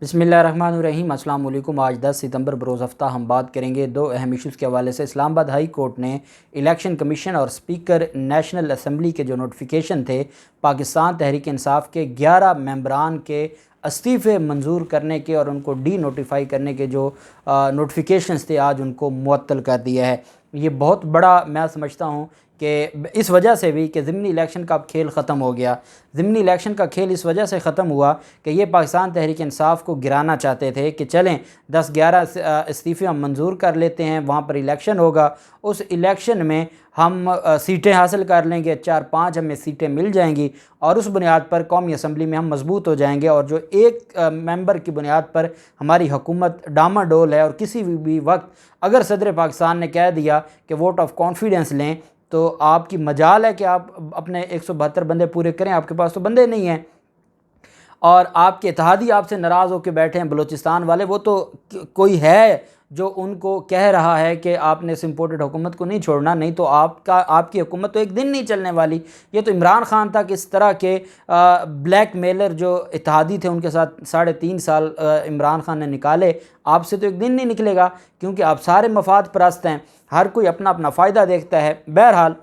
बिस्मिल्लाहिर्रहमानिर्रहीम। अस्सलाम वालेकुम। आज 10 सितंबर बरोज़ हफ्ता हम बात करेंगे दो अहम इशूज़ के हवाले से। इस्लामाबाद हाई कोर्ट ने इलेक्शन कमीशन और स्पीकर नेशनल असम्बली के जो नोटिफिकेशन थे पाकिस्तान तहरीक इंसाफ के 11 मेंबरान के इस्तीफ़े मंजूर करने के और उनको डी नोटिफाई करने के जो नोटिफिकेशंस थे आज उनको मुअत्तल कर दिया है। ये बहुत बड़ा मैं समझता हूँ कि इस वजह से भी कि ज़िमनी इलेक्शन का अब खेल ख़त्म हो गया। ज़िमनी इलेक्शन का खेल इस वजह से ख़त्म हुआ कि ये पाकिस्तान तहरीक इंसाफ को गिराना चाहते थे कि चलें 10-11 इस्तीफ़े हम मंजूर कर लेते हैं, वहाँ पर इलेक्शन होगा, उस इलेक्शन में हम सीटें हासिल कर लेंगे, 4-5 हमें सीटें मिल जाएंगी और उस बुनियाद पर कौमी असम्बली में हम मजबूत हो जाएंगे और जो एक मेंबर की बुनियाद पर हमारी हुकूमत डामाडोल है और किसी भी वक्त अगर सदर पाकिस्तान ने कह दिया कि वोट ऑफ कॉन्फिडेंस लें तो आपकी मजाल है कि आप अपने 172 बंदे पूरे करें। आपके पास तो बंदे नहीं हैं और आपके इत्तेहादी आपसे नाराज़ होकर बैठे हैं बलूचिस्तान वाले। वो तो कोई है जो उनको कह रहा है कि आपने इस इम्पोर्टेड हुकूमत को नहीं छोड़ना, नहीं तो आपकी हुकूमत तो एक दिन नहीं चलने वाली। ये तो इमरान खान तक इस तरह के ब्लैक मेलर जो इत्तेहादी थे उनके साथ 3.5 साल इमरान खान ने निकाले, आपसे तो एक दिन नहीं निकलेगा क्योंकि आप सारे मफाद परस्त हैं, हर कोई अपना अपना फ़ायदा देखता है। बहरहाल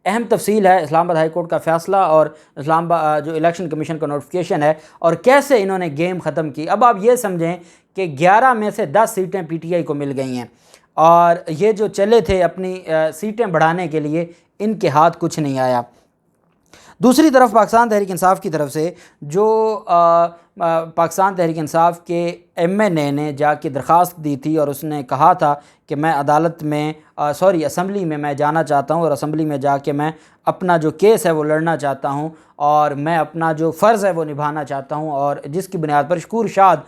अहम तफसील है इस्लामाबाद हाई कोर्ट का फ़ैसला और इस्लामाबाद जो इलेक्शन कमीशन का नोटिफिकेशन है और कैसे इन्होंने गेम ख़त्म की। अब आप ये समझें कि 11 में से 10 सीटें पीटीआई को मिल गई हैं और ये जो चले थे अपनी सीटें बढ़ाने के लिए, इनके हाथ कुछ नहीं आया। दूसरी तरफ पाकिस्तान तहरीक इंसाफ की तरफ से जो पाकिस्तान तहरीक इंसाफ के एमएनए ने जाके दरख्वास्त दी थी और उसने कहा था कि मैं अदालत में असम्बली में मैं जाना चाहता हूँ और असम्बली में जाके मैं अपना जो केस है वो लड़ना चाहता हूँ और मैं अपना जो फ़र्ज़ है वो निभाना चाहता हूँ, और जिसकी बुनियाद पर शकूर शाद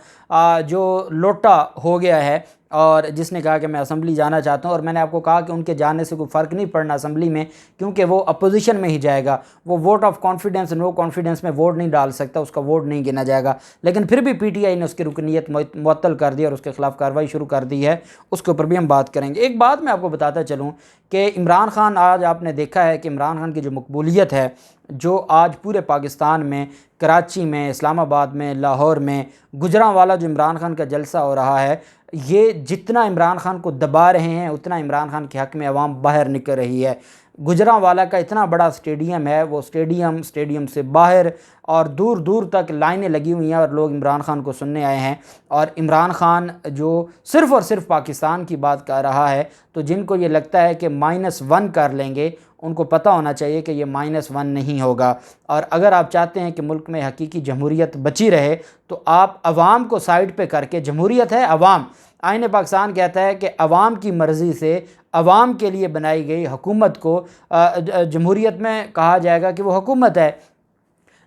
जो लोटा हो गया है और जिसने कहा कि मैं असम्बली जाना चाहता हूँ। और मैंने आपको कहा कि उनके जाने से कोई फ़र्क नहीं पड़ना असम्बली में क्योंकि वो अपोजिशन में ही जाएगा, वो vote of confidence no confidence में वोट नहीं डाल सकता, उसका वोट नहीं गिना जाएगा। लेकिन फिर भी पीटीआई ने उसकी रुकनीत मुअत्तल कर दी और उसके ख़िलाफ़ कार्रवाई शुरू कर दी है, उसके ऊपर भी हम बात करेंगे। एक बात मैं आपको बताता चलूँ कि इमरान खान, आज आपने देखा है कि इमरान खान की जो मकबूलियत है जो आज पूरे पाकिस्तान में, कराची में, इस्लामाबाद में, लाहौर में, गुजरांवाला जो इमरान खान का जलसा हो रहा है, ये जितना इमरान खान को दबा रहे हैं उतना इमरान खान के हक़ में अवाम बाहर निकल रही है। गुजरांवाला का इतना बड़ा स्टेडियम है, वो स्टेडियम से बाहर और दूर दूर तक लाइनें लगी हुई हैं और लोग इमरान खान को सुनने आए हैं। और इमरान खान जो सिर्फ़ और सिर्फ पाकिस्तान की बात कर रहा है, तो जिनको ये लगता है कि -1 कर लेंगे, उनको पता होना चाहिए कि ये -1 नहीं होगा। और अगर आप चाहते हैं कि मुल्क में हकीकी जमहूरियत बची रहे तो आप अवाम को साइड पे करके, जमहूरियत है अवाम, आईन पाकिस्तान कहता है कि अवाम की मर्ज़ी से अवाम के लिए बनाई गई हुकूमत को जमहूरियत में कहा जाएगा कि वो हुकूमत है।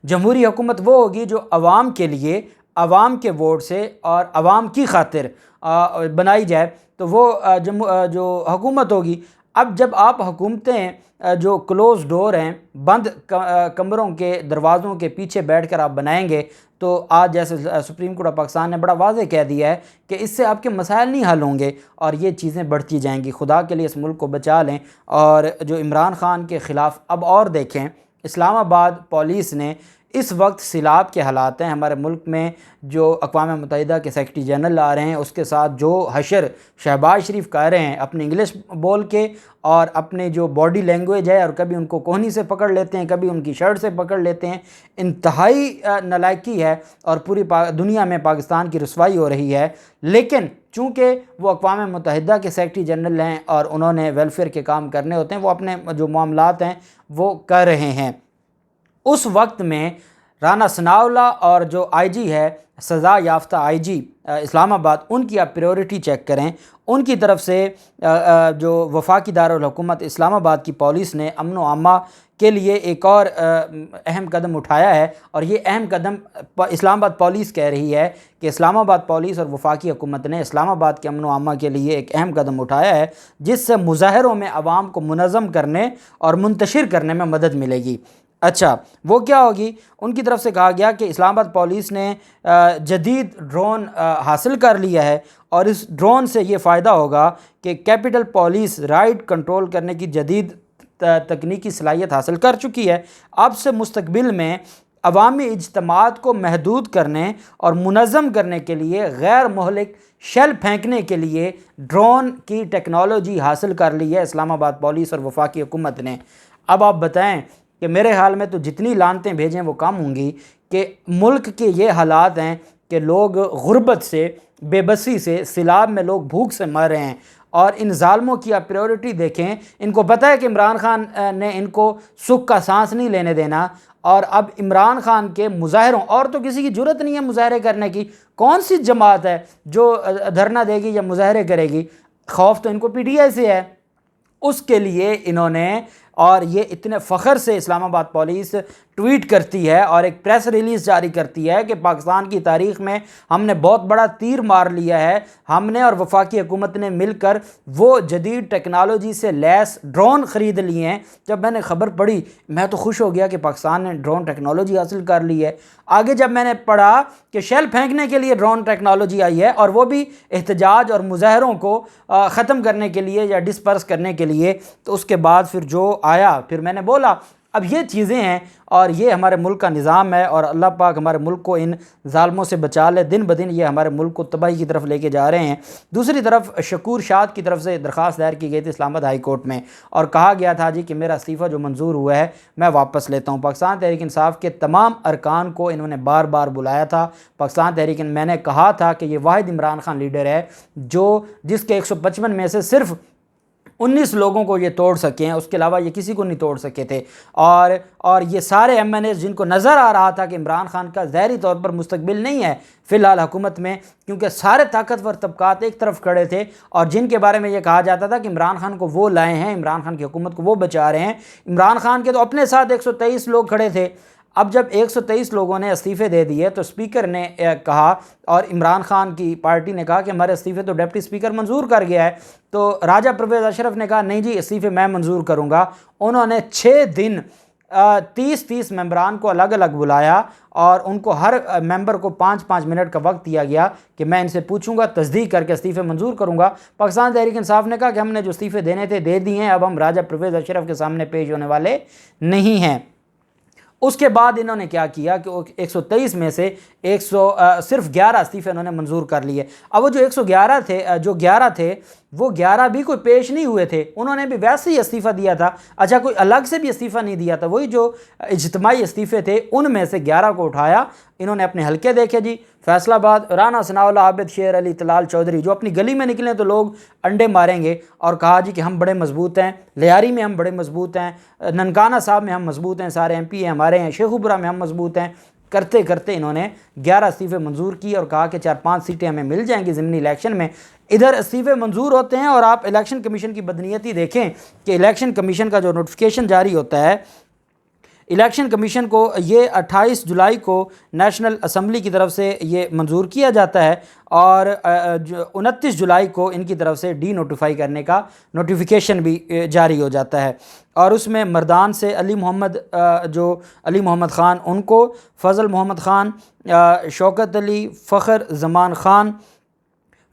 जमहूरी हुकूमत वो होगी जो अवाम के लिए, अवाम के वोट से और अवाम की खातिर बनाई जाए, तो वो जो हुकूमत होगी। अब जब आप हुकूमतें जो क्लोज़ डोर हैं, बंद कमरों के दरवाज़ों के पीछे बैठकर आप बनाएंगे, तो आज जैसे सुप्रीम कोर्ट ऑफ पाकिस्तान ने बड़ा वाज़ेह कह दिया है कि इससे आपके मसाइल नहीं हल होंगे और ये चीज़ें बढ़ती जाएंगी। खुदा के लिए इस मुल्क को बचा लें। और जो इमरान खान के ख़िलाफ़ अब और देखें, इस्लामाबाद पुलिस ने इस वक्त सिलाब के हालात हैं हमारे मुल्क में, जो अक़वाम मुत्तहिदा के सेक्रेटरी जनरल आ रहे हैं उसके साथ जो हशर शहबाज शरीफ कर रहे हैं अपनी इंग्लिश बोल के और अपने जो बॉडी लैंग्वेज है, और कभी उनको कोहनी से पकड़ लेते हैं, कभी उनकी शर्ट से पकड़ लेते हैं, इंतहाई नालायकी है और पूरी दुनिया में पाकिस्तान की रुसवाई हो रही है। लेकिन चूँकि वो अक़वाम मुत्तहिदा के सेक्रेटरी जनरल हैं और उन्होंने वेलफेयर के काम करने होते हैं, वो अपने जो मामलात हैं वो कर रहे हैं। उस वक्त में राना सनाउल्लाह और जो आईजी है, सज़ा याफ्ता आईजी इस्लामाबाद, उनकी आप प्रायोरिटी चेक करें। उनकी तरफ से जो वफाकी दारुल हुकूमत इस्लामाबाद की पुलिस ने अमन व अमा के लिए एक और अहम कदम उठाया है और ये अहम कदम इस्लामाबाद पुलिस कह रही है कि इस्लामाबाद पुलिस और वफाकी हुकूमत ने इस्लामाबाद के अमन व अमा के लिए एक अहम कदम उठाया है जिससे मुज़ाहरों में आवाम को मुनज़्ज़म करने और मुंतशिर करने में मदद मिलेगी। अच्छा, वो क्या होगी? उनकी तरफ से कहा गया कि इस्लामाबाद पुलिस ने जदीद ड्रोन हासिल कर लिया है और इस ड्रोन से ये फ़ायदा होगा कि कैपिटल पुलिस राइड कंट्रोल करने की जदीद तकनीकी सलाहियत हासिल कर चुकी है। अब से मुस्तकबिल में अवामी इज्तमात को महदूद करने और मुनज़्ज़म करने के लिए गैर मुहलिक शेल फेंकने के लिए ड्रोन की टेक्नोलॉजी हासिल कर ली है इस्लामाबाद पुलिस और वफाकी हुकूमत ने। अब आप बताएं कि मेरे ख्याल में तो जितनी लानतें भेजें वो कम होंगी कि मुल्क के ये हालात हैं कि लोग गुर्बत से, बेबसी से, सिलाब में लोग भूख से मर रहे हैं। और इन ज़ालमों की आप प्रायोरिटी देखें, इनको पता है कि इमरान खान ने इनको सुख का सांस नहीं लेने देना, और अब इमरान खान के मुजाहरों, और तो किसी की ज़रूरत नहीं है मुजाहरे करने की, कौन सी जमात है जो धरना देगी या मुजाहरे करेगी, खौफ तो इनको पीटीआई से है। उसके लिए इन्होंने, और ये इतने फ़ख्र से इस्लामाबाद पुलिस ट्वीट करती है और एक प्रेस रिलीज़ जारी करती है कि पाकिस्तान की तारीख़ में हमने बहुत बड़ा तीर मार लिया है, हमने और वफाकी हुकूमत ने मिलकर वो जदीद टेक्नोलॉजी से लैस ड्रोन ख़रीद लिए हैं। जब मैंने ख़बर पढ़ी मैं तो खुश हो गया कि पाकिस्तान ने ड्रोन टेक्नोलॉजी हासिल कर ली है। आगे जब मैंने पढ़ा कि शेल फेंकने के लिए ड्रोन टेक्नोलॉजी आई है, और वो भी एहतजाज और मुजाहरों को ख़त्म करने के लिए या डिस्पर्स करने के लिए, तो उसके बाद फिर जो आया, फिर मैंने बोला अब ये चीज़ें हैं और ये हमारे मुल्क का निज़ाम है, और अल्लाह पाक हमारे मुल्क को इन ज़ालमों से बचा ले। दिन ब दिन ये हमारे मुल्क को तबाही की तरफ लेके जा रहे हैं। दूसरी तरफ शकूर शाद की तरफ से दरख्वास्त दायर की गई थी इस्लामाबाद हाई कोर्ट में, और कहा गया था जी कि मेरा इस्तीफ़ा जो मंजूर हुआ है मैं वापस लेता हूँ। पाकिस्तान तहरीक इंसाफ के तमाम अरकान को इन्होंने बार बार बुलाया था। पाकिस्तान तहरीक, मैंने कहा था कि ये वाहिद इमरान खान लीडर है जो जिसके 155 में से सिर्फ 19 लोगों को ये तोड़ सके हैं, उसके अलावा ये किसी को नहीं तोड़ सके थे। और ये सारे MNAs जिनको नज़र आ रहा था कि इमरान खान का ज़ाहिरी तौर पर मुस्तकबिल नहीं है फ़िलहाल हुकूमत में, क्योंकि सारे ताकतवर तबकात एक तरफ खड़े थे, और जिनके बारे में ये कहा जाता था कि इमरान खान को वो लाए हैं, इमरान खान की हुकूमत को वो बचा रहे हैं, इमरान खान के तो अपने साथ 123 लोग खड़े थे। अब जब 123 लोगों ने इस्तीफ़े दे दिए तो स्पीकर ने कहा, और इमरान खान की पार्टी ने कहा कि हमारे इस्तीफ़े तो डिप्टी स्पीकर मंजूर कर गया है। तो राजा परवेज़ अशरफ ने कहा नहीं जी इस्तीफ़े मैं मंजूर करूँगा। उन्होंने 6 दिन 30 मेंबरान को अलग अलग बुलाया, और उनको हर मेंबर को 5-5 मिनट का वक्त दिया गया कि मैं इनसे पूछूंगा, तस्दीक करके इस्तीफ़े मंजूर करूंगा। पाकिस्तान तहरीक इंसाफ ने कहा कि हमने जो इस्तीफ़े देने थे दे दिए हैं, अब हम राजा परवेज़ अशरफ के सामने पेश होने वाले नहीं हैं। उसके बाद इन्होंने क्या किया कि 123 में से सिर्फ 11 इस्तीफ़े इन्होंने मंजूर कर लिए। अब वो जो 111 थे, जो 11 थे, वो 11 भी कोई पेश नहीं हुए थे, उन्होंने भी वैसे ही इस्तीफ़ा दिया था। अच्छा, कोई अलग से भी इस्तीफ़ा नहीं दिया था, वही जो इज्तिमाई इस्तीफ़े थे उनमें से 11 को उठाया। इन्होंने अपने हल्के देखे जी, फैसलाबाद राना सनाउल्लाह आबिद, शेर अली, तलाल चौधरी, जो अपनी गली में निकले तो लोग अंडे मारेंगे, और कहा जी कि हम बड़े मजबूत हैं, लियारी में हम बड़े मजबूत हैं, ननकाना साहब में हम मजबूत हैं, सारे MP हमारे हैं, शेखुपुरा में हम मजबूत हैं। करते करते इन्होंने 11 इस्तीफ़े मंजूर किए और कहा कि 4-5 सीटें हमें मिल जाएंगी ज़िमनी इलेक्शन में। इधर इस्तीफ़े मंजूर होते हैं, और आप इलेक्शन कमीशन की बदनीयती देखें कि इलेक्शन कमीशन का जो नोटिफिकेशन जारी होता है, इलेक्शन कमीशन को ये 28 जुलाई को नेशनल असम्बली की तरफ से ये मंजूर किया जाता है, और 29 जुलाई को इनकी तरफ से डी नोटिफाई करने का नोटिफिकेशन भी जारी हो जाता है। और उसमें मर्दान से अली मोहम्मद ख़ान, उनको फ़ज़ल मोहम्मद ख़ान, शौकत अली, फ़ख्र ज़मान ख़ान,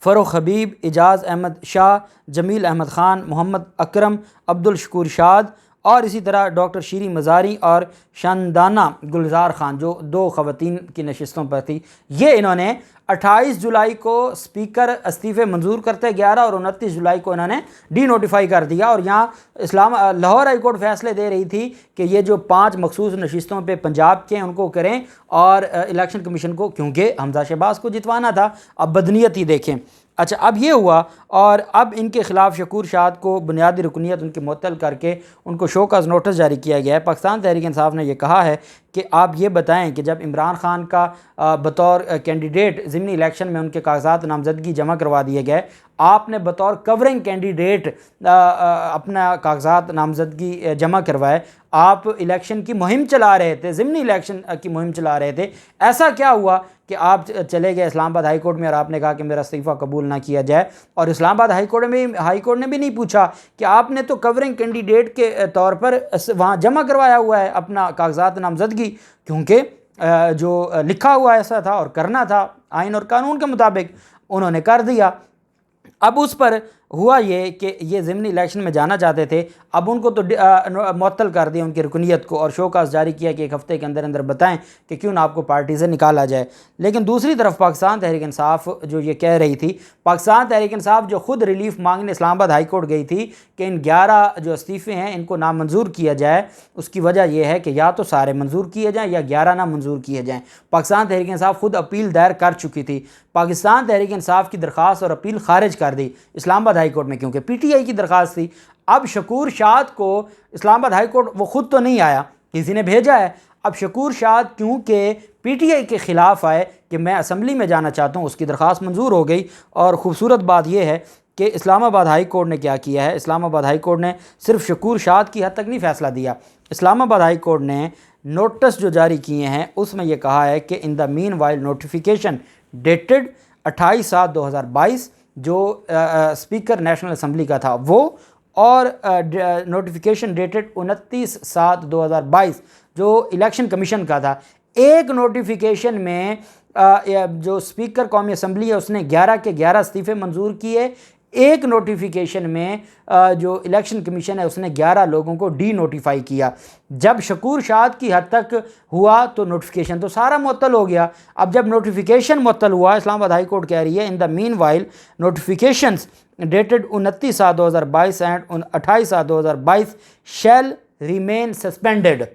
फ़रूख हबीब, एजाज़ अहमद शाह, जमील अहमद ख़ान, मोहम्मद अकरम, अब्दुल शकूर शाद, और इसी तरह डॉक्टर शीरी मज़ारी और शानदाना गुलजार ख़ान, जो 2 ख़वातीन की नशिस्तों पर थी। ये इन्होंने 28 जुलाई को स्पीकर इस्तीफ़े मंजूर करते 11, और 29 जुलाई को इन्होंने डी नोटिफाई कर दिया। और यहाँ लाहौर हाई कोर्ट फैसले दे रही थी कि ये जो 5 मखसूस नशिस्तों पे पंजाब के हैं उनको करें, और इलेक्शन कमीशन को, क्योंकि हमजा शहबाज को जितवाना था। अब बदनीयत ही देखें। अच्छा, अब ये हुआ, और अब इनके ख़िलाफ़ शकूर शाद को बुनियादी रुकनीत उनकी मुअत्तल करके उनको शोकॉज़ नोटिस जारी किया गया है। पाकिस्तान तहरीक इंसाफ ने यह कहा है कि आप ये बताएं कि जब इमरान खान का बतौर कैंडिडेट ज़िमनी इलेक्शन में उनके कागजात नामज़दगी जमा करवा दिए गए, आपने बतौर कवरिंग कैंडिडेट अपना कागजात नामज़दगी जमा करवाए, आप इलेक्शन की मुहिम चला रहे थे, ज़िमनी इलेक्शन की मुहिम चला रहे थे। ऐसा क्या हुआ कि आप चले गए इस्लामाबाद हाई कोर्ट में और आपने कहा कि मेरा इस्तीफ़ा कबूल ना किया जाए, और इस्लामाबाद हाई कोर्ट ने भी नहीं पूछा कि आपने तो कवरिंग कैंडिडेट के तौर पर वहाँ जमा करवाया हुआ है अपना कागजात नामज़दगी, क्योंकि जो लिखा हुआ ऐसा था और करना था आइन और कानून के मुताबिक, उन्होंने कर दिया। अब उस पर हुआ ये कि ये ज़िमनी इलेक्शन में जाना चाहते थे, अब उनको तो मुअत्तल कर दिया उनकी रुकनीत को और शोकास जारी किया कि एक हफ़्ते के अंदर अंदर बताएं कि क्यों ना आपको पार्टी से निकाला जाए। लेकिन दूसरी तरफ पाकिस्तान तहरीक इंसाफ जो ये कह रही थी, पाकिस्तान तहरीक इंसाफ जो ख़ुद रिलीफ मांगने इस्लामाबाद हाई कोर्ट गई थी कि इन 11 जो इस्तीफ़े हैं इनको नामंजूर किया जाए, उसकी वजह यह है कि या तो सारे मंजूर किए जाएँ या 11 नामंजूर किए जाएँ। पाकिस्तान तहरीक इंसाफ खुद अपील दायर कर चुकी थी। पाकिस्तान तहरीक इंसाफ की दरख्वास्त और अपील खारिज कर दी इस्लामाबाद हाई कोर्ट में, क्योंकि PTI की दरख्वास्त थी। अब शकूर शाद को इस्लामाबाद हाई कोर्ट वो ख़ुद तो नहीं आया, किसी ने भेजा है। अब शकूर शाद क्योंकि PTI के ख़िलाफ़ आए कि मैं असम्बली में जाना चाहता हूँ, उसकी दरख्वास्त मंजूर हो गई। और ख़ूबसूरत बात यह है कि इस्लामाबाद हाई कोर्ट ने क्या किया है, इस्लामाबाद हाई कोर्ट ने सिर्फ शकूर शाद की हद तक नहीं फ़ैसला दिया। इस्लामाबाद हाई कोर्ट ने नोटिस जो जारी किए हैं उसमें यह कहा है कि इन the mean while notification dated 28/7/2022 जो स्पीकर नेशनल असम्बली का था वो, और नोटिफिकेशन डेटेड 29/7/2022 जो इलेक्शन कमीशन का था। एक नोटिफिकेशन में जो स्पीकर कौमी असम्बली है उसने 11 के 11 इस्तीफ़े मंजूर किए। एक नोटिफिकेशन में जो इलेक्शन कमीशन है उसने 11 लोगों को डी नोटिफाई किया। जब शकूर शाद की हद तक हुआ तो नोटिफिकेशन तो सारा मुअत्तल हो गया। अब जब नोटिफिकेशन मुअत्तल हुआ, इस्लामाबाद हाई कोर्ट कह रही है in the meanwhile notifications dated 29/7/2022 and 28/7/2022 shall remain suspended.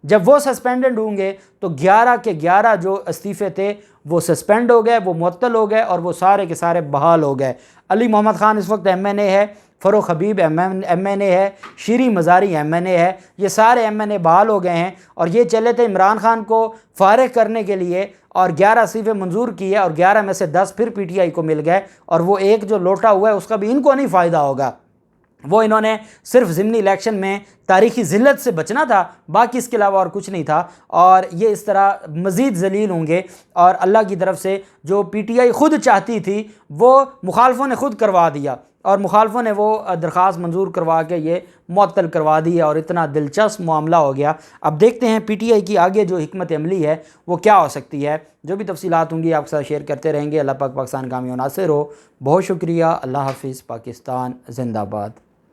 जब वो सस्पेंडेड होंगे तो 11 के 11 जो इस्तीफ़े थे वो सस्पेंड हो गए, वो मुअत्तल हो गए और वो सारे के सारे बहाल हो गए। अली मोहम्मद ख़ान इस वक्त MNA है, फ़रूख हबीब MNA है, शीरी मज़ारी MNA है, ये सारे MNA बहाल हो गए हैं। और ये चले थे इमरान खान को फ़ारिग करने के लिए और 11 इस्तीफ़े मंजूर किए और 11 में से 10 फिर PTI को मिल गए और वो एक जो लोटा हुआ है उसका भी इनको नहीं फ़ायदा होगा। वो इन्होंने सिर्फ ज़िमनी इलेक्शन में तारीख़ी ज़िल्लत से बचना था, बाकी इसके अलावा और कुछ नहीं था। और ये इस तरह मज़ीद ज़लील होंगे और अल्लाह की तरफ से जो PTI ख़ुद चाहती थी वो मुखालफों ने ख़ुद करवा दिया और मुखालफों ने वो दरख्वास्त मंजूर करवा के ये मुअत्तल करवा दी और इतना दिलचस्प मामला हो गया। अब देखते हैं PTI की आगे जो हिकमत अमली है वो क्या हो सकती है। जो भी तफसीलात होंगी आपके साथ शेयर करते रहेंगे। अल्लाह पाक पाकिस्तान कामयाब नासिर हो। बहुत शुक्रिया। अल्लाह हाफ़िज़। पाकिस्तान जिंदाबाद।